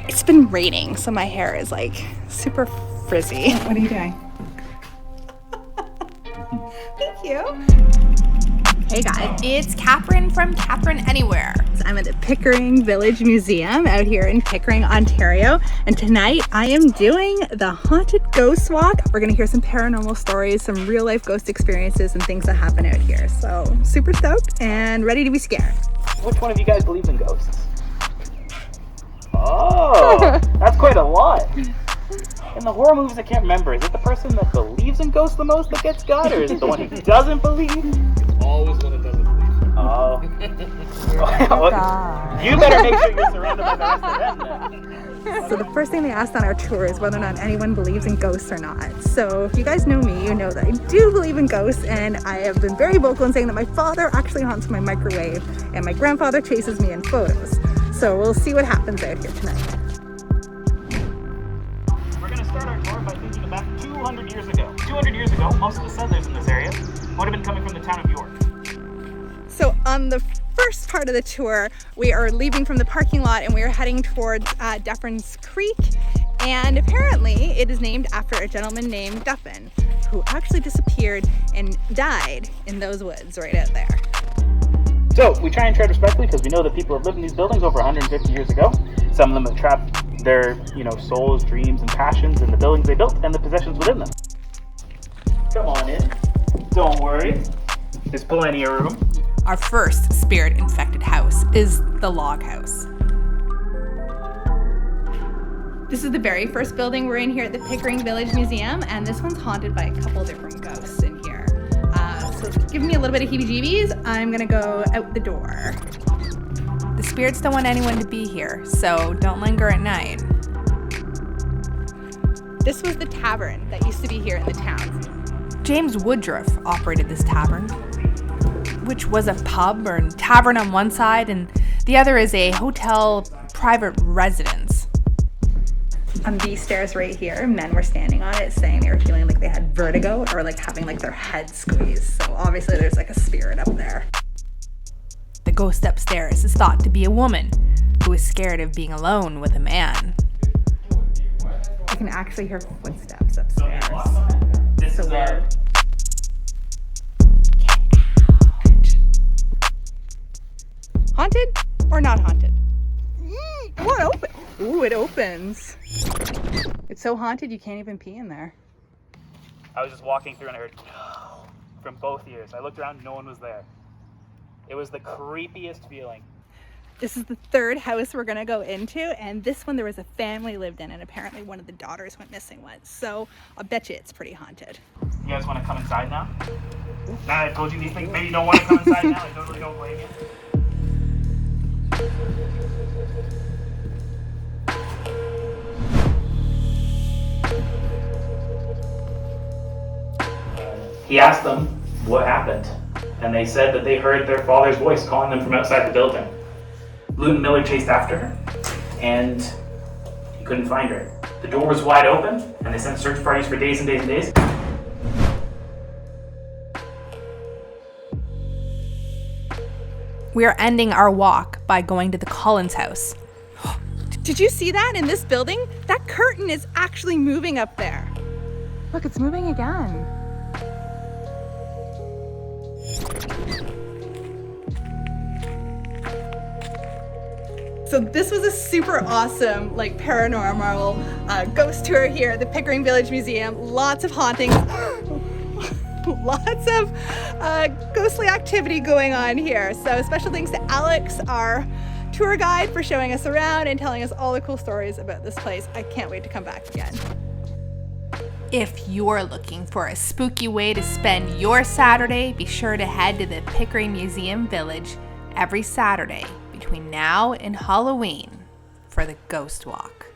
It's been raining, so my hair is like super frizzy. What are you doing? Thank you. Hey guys, it's Catherine from Catherine Anywhere. I'm at the Pickering Village Museum out here in Pickering, Ontario, and tonight I am doing the Haunted Ghost Walk. We're gonna hear some paranormal stories, some real life ghost experiences and things that happen out here. So super stoked and ready to be scared. Which one of you guys believes in ghosts? Oh, that's quite a lot. In the horror movies, I can't remember. Is it the person that believes in ghosts the most that gets got, or is it the one who doesn't believe? Always one that doesn't believe. Oh. You better make sure you're surrounded by the rest of them then. So the first thing they asked on our tour is whether or not anyone believes in ghosts or not. So if you guys know me, you know that I do believe in ghosts, and I have been very vocal in saying that my father actually haunts my microwave and my grandfather chases me in photos. So we'll see what happens out here tonight. We're going to start our tour by thinking back 200 years ago. 200 years ago, most of the settlers in this area would have been coming from the town of York. So on the first part of the tour, we are leaving from the parking lot and we are heading towards Tavern's Creek. And apparently it is named after a gentleman named Duffin, who actually disappeared and died in those woods right out there. So we try and tread respectfully because we know that people have lived in these buildings over 150 years ago. Some of them have trapped their, souls, dreams, and passions in the buildings they built and the possessions within them. Come on in. Don't worry. There's plenty of room. Our first spirit-infected house is the log house. This is the very first building we're in here at the Pickering Village Museum, and this one's haunted by a couple different ghosts in here. So it's giving me a little bit of heebie-jeebies. I'm gonna go out the door. The spirits don't want anyone to be here, so don't linger at night. This was the tavern that used to be here in the town. James Woodruff operated this tavern, which was a pub or tavern on one side, and the other is a hotel private residence. On these stairs right here, men were standing on it saying they were feeling like they had vertigo or like having like their head squeezed. So obviously there's like a spirit up there. The ghost upstairs is thought to be a woman who is scared of being alone with a man. I can actually hear footsteps upstairs. This So is weird. Haunted or not haunted? What open? Ooh, it opens. It's so haunted you can't even pee in there. I was just walking through and I heard no from both ears. I looked around, no one was there. It was the creepiest feeling. This is the third house we're gonna go into, and this one there was a family lived in, and apparently one of the daughters went missing once. So I'll bet you it's pretty haunted. You guys want to come inside now? Now that I've told you these things, maybe you don't want to come inside now. I totally don't blame you. He asked them what happened, and they said that they heard their father's voice calling them from outside the building. Luton Miller chased after her, and he couldn't find her. The door was wide open, and they sent search parties for days and days and days. We are ending our walk by going to the Collins house. Did you see that in this building? That curtain is actually moving up there. Look, it's moving again. So this was a super awesome, paranormal ghost tour here at the Pickering Village Museum. Lots of hauntings, lots of ghostly activity going on here. So special thanks to Alex, our tour guide, for showing us around and telling us all the cool stories about this place. I can't wait to come back again. If you're looking for a spooky way to spend your Saturday, be sure to head to the Pickering Museum Village every Saturday between now and Halloween for the Ghost Walk.